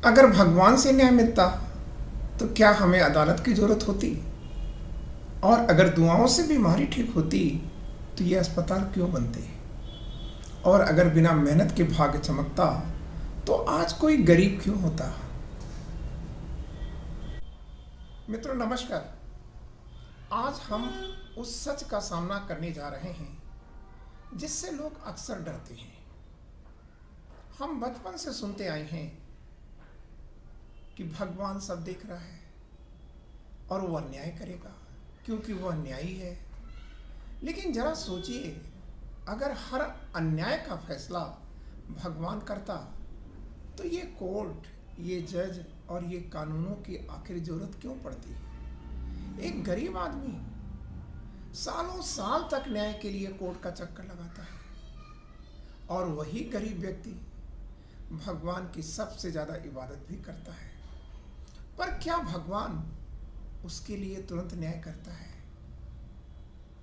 अगर भगवान से न्याय मिलता तो क्या हमें अदालत की ज़रूरत होती? और अगर दुआओं से बीमारी ठीक होती तो ये अस्पताल क्यों बनते? और अगर बिना मेहनत के भाग्य चमकता तो आज कोई गरीब क्यों होता? मित्रों नमस्कार। आज हम उस सच का सामना करने जा रहे हैं जिससे लोग अक्सर डरते हैं। हम बचपन से सुनते आए हैं कि भगवान सब देख रहा है और वह न्याय करेगा क्योंकि वह न्यायी है। लेकिन जरा सोचिए, अगर हर अन्याय का फैसला भगवान करता तो ये कोर्ट, ये जज और ये कानूनों की आखिर जरूरत क्यों पड़ती? एक गरीब आदमी सालों साल तक न्याय के लिए कोर्ट का चक्कर लगाता है और वही गरीब व्यक्ति भगवान की सबसे ज्यादा इबादत भी करता है। पर क्या भगवान उसके लिए तुरंत न्याय करता है?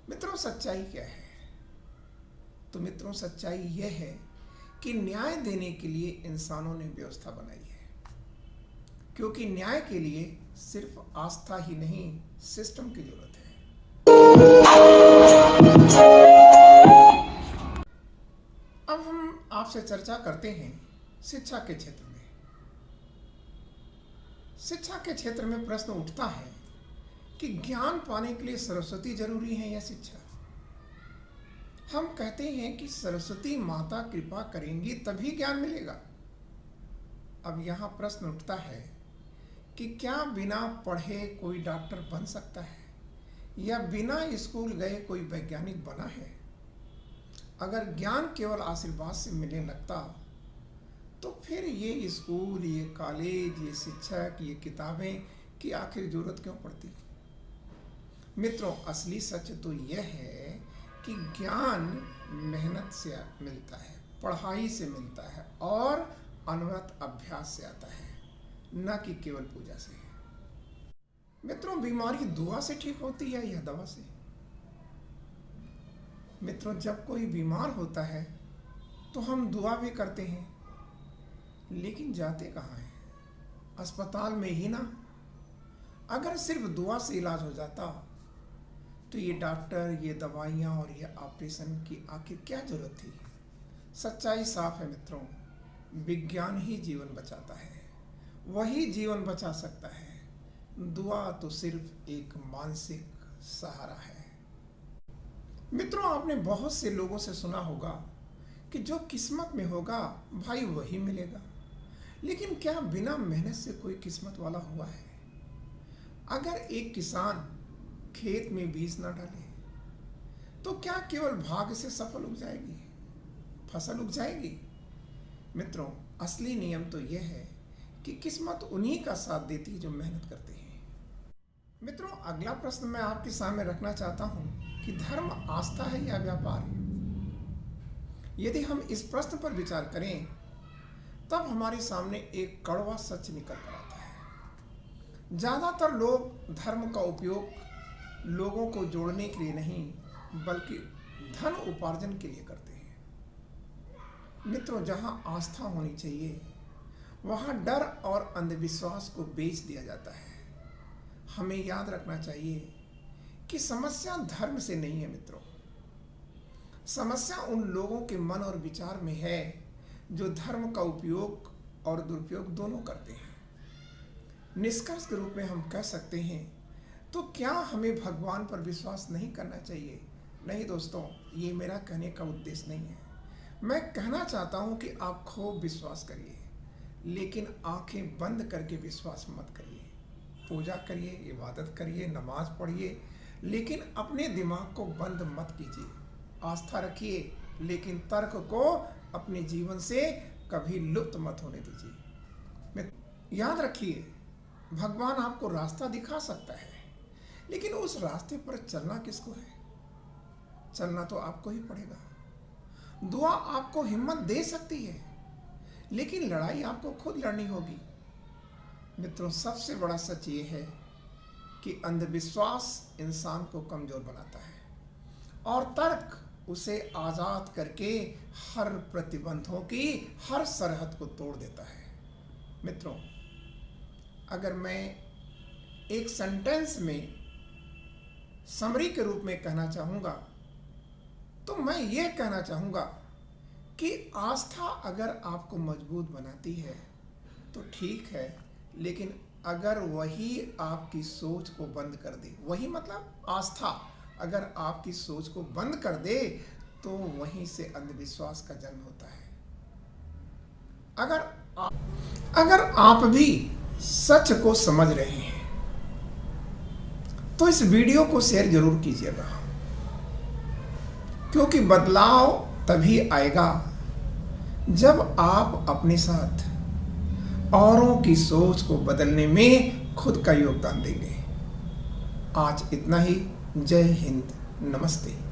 मित्रों सच्चाई क्या है? तो मित्रों सच्चाई यह है कि न्याय देने के लिए इंसानों ने व्यवस्था बनाई है, क्योंकि न्याय के लिए सिर्फ आस्था ही नहीं, सिस्टम की जरूरत है। अब हम आपसे चर्चा करते हैं शिक्षा के क्षेत्र में। शिक्षा के क्षेत्र में प्रश्न उठता है कि ज्ञान पाने के लिए सरस्वती जरूरी है या शिक्षा? हम कहते हैं कि सरस्वती माता कृपा करेंगी तभी ज्ञान मिलेगा। अब यहाँ प्रश्न उठता है कि क्या बिना पढ़े कोई डॉक्टर बन सकता है या बिना स्कूल गए कोई वैज्ञानिक बना है? अगर ज्ञान केवल आशीर्वाद से मिलने लगता तो फिर ये स्कूल, ये कॉलेज, ये शिक्षक, ये किताबें की आखिर जरूरत क्यों पड़ती? मित्रों असली सच तो यह है कि ज्ञान मेहनत से मिलता है, पढ़ाई से मिलता है और अनवरत अभ्यास से आता है, न कि केवल पूजा से। मित्रों बीमारी दुआ से ठीक होती है या दवा से? मित्रों जब कोई बीमार होता है तो हम दुआ भी करते हैं, लेकिन जाते कहाँ हैं? अस्पताल में ही ना। अगर सिर्फ दुआ से इलाज हो जाता तो ये डॉक्टर, ये दवाइयाँ और ये ऑपरेशन की आखिर क्या जरूरत थी? सच्चाई साफ है मित्रों, विज्ञान ही जीवन बचाता है, वही जीवन बचा सकता है। दुआ तो सिर्फ एक मानसिक सहारा है। मित्रों आपने बहुत से लोगों से सुना होगा कि जो किस्मत में होगा भाई वही मिलेगा। लेकिन क्या बिना मेहनत से कोई किस्मत वाला हुआ है? अगर एक किसान खेत में बीज न डाले तो क्या केवल भाग्य से सफल उग जाएगी, फसल उग जाएगी? मित्रों असली नियम तो यह है कि किस्मत उन्हीं का साथ देती है जो मेहनत करते हैं। मित्रों अगला प्रश्न मैं आपके सामने रखना चाहता हूं कि धर्म आस्था है या व्यापार? यदि हम इस प्रश्न पर विचार करें तब हमारे सामने एक कड़वा सच निकल कर आता है। ज्यादातर लोग धर्म का उपयोग लोगों को जोड़ने के लिए नहीं बल्कि धन उपार्जन के लिए करते हैं। मित्रों जहां आस्था होनी चाहिए वहां डर और अंधविश्वास को बेच दिया जाता है। हमें याद रखना चाहिए कि समस्या धर्म से नहीं है मित्रों, समस्या उन लोगों के मन और विचार में है जो धर्म का उपयोग और दुरुपयोग दोनों करते हैं। निष्कर्ष के रूप में हम कह सकते हैं तो क्या हमें भगवान पर विश्वास नहीं करना चाहिए? नहीं दोस्तों, ये मेरा कहने का उद्देश्य नहीं है। मैं कहना चाहता हूं कि आप खूब विश्वास करिए, लेकिन आंखें बंद करके विश्वास मत करिए। पूजा करिए, इबादत करिए, नमाज पढ़िए, लेकिन अपने दिमाग को बंद मत कीजिए। आस्था रखिए, लेकिन तर्क को अपने जीवन से कभी लुप्त मत होने दीजिए। याद रखिए, भगवान आपको रास्ता दिखा सकता है, लेकिन उस रास्ते पर चलना किसको है? चलना तो आपको ही पड़ेगा। दुआ आपको हिम्मत दे सकती है, लेकिन लड़ाई आपको खुद लड़नी होगी। मित्रों सबसे बड़ा सच ये है कि अंधविश्वास इंसान को कमजोर बनाता है और तर्क उसे आजाद करके हर प्रतिबंधों की, हर सरहद को तोड़ देता है। मित्रों, अगर मैं एक सेंटेंस में समरी के रूप में कहना चाहूँगा तो मैं ये कहना चाहूँगा कि आस्था अगर आपको मजबूत बनाती है तो ठीक है, लेकिन अगर वही आपकी सोच को बंद कर दे, वही मतलब आस्था अगर आपकी सोच को बंद कर दे तो वहीं से अंधविश्वास का जन्म होता है। अगर आप भी सच को समझ रहे हैं तो इस वीडियो को शेयर जरूर कीजिएगा, क्योंकि बदलाव तभी आएगा जब आप अपने साथ औरों की सोच को बदलने में खुद का योगदान देंगे। आज इतना ही। जय हिंद, नमस्ते।